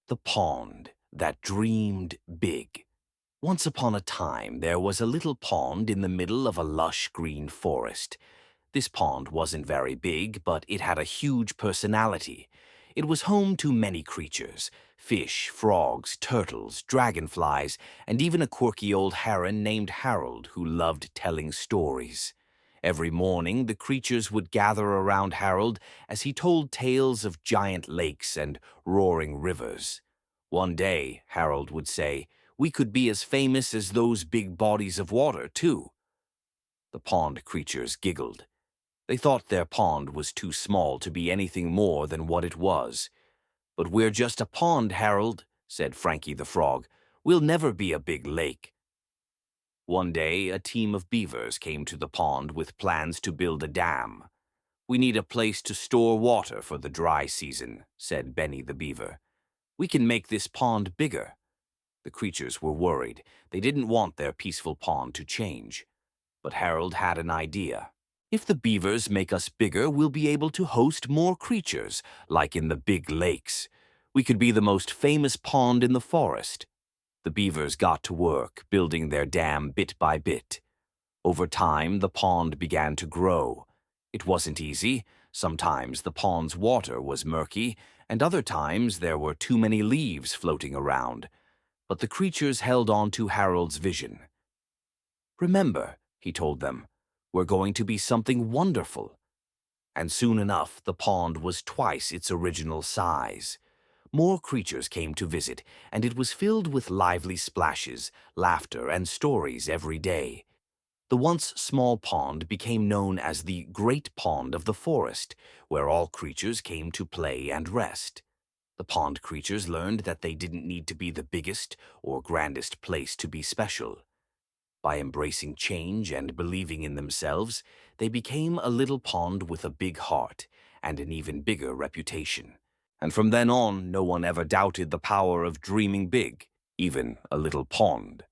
The pond that dreamed big. Once upon a time, there was a little pond in the middle of a lush green forest. This pond wasn't very big, but it had a huge personality. It was home to many creatures: fish, frogs, turtles, dragonflies, and even a quirky old heron named Harold who loved telling stories. Every morning, the creatures would gather around Harold as he told tales of giant lakes and roaring rivers. One day, Harold would say, "We could be as famous as those big bodies of water, too." The pond creatures giggled. They thought their pond was too small to be anything more than what it was. "But we're just a pond, Harold," said Frankie the Frog. "We'll never be a big lake." One day, a team of beavers came to the pond with plans to build a dam. "We need a place to store water for the dry season," said Benny the Beaver. "We can make this pond bigger." The creatures were worried. They didn't want their peaceful pond to change. But Harold had an idea. "If the beavers make us bigger, we'll be able to host more creatures, like in the big lakes. We could be the most famous pond in the forest." The beavers got to work, building their dam bit by bit. Over time, the pond began to grow. It wasn't easy. Sometimes the pond's water was murky, and other times there were too many leaves floating around. But the creatures held on to Harold's vision. "Remember," he told them, "we're going to be something wonderful." And soon enough, the pond was twice its original size. More creatures came to visit, and it was filled with lively splashes, laughter, and stories every day. The once small pond became known as the Great Pond of the Forest, where all creatures came to play and rest. The pond creatures learned that they didn't need to be the biggest or grandest place to be special. By embracing change and believing in themselves, they became a little pond with a big heart and an even bigger reputation. And from then on, no one ever doubted the power of dreaming big, even a little pond.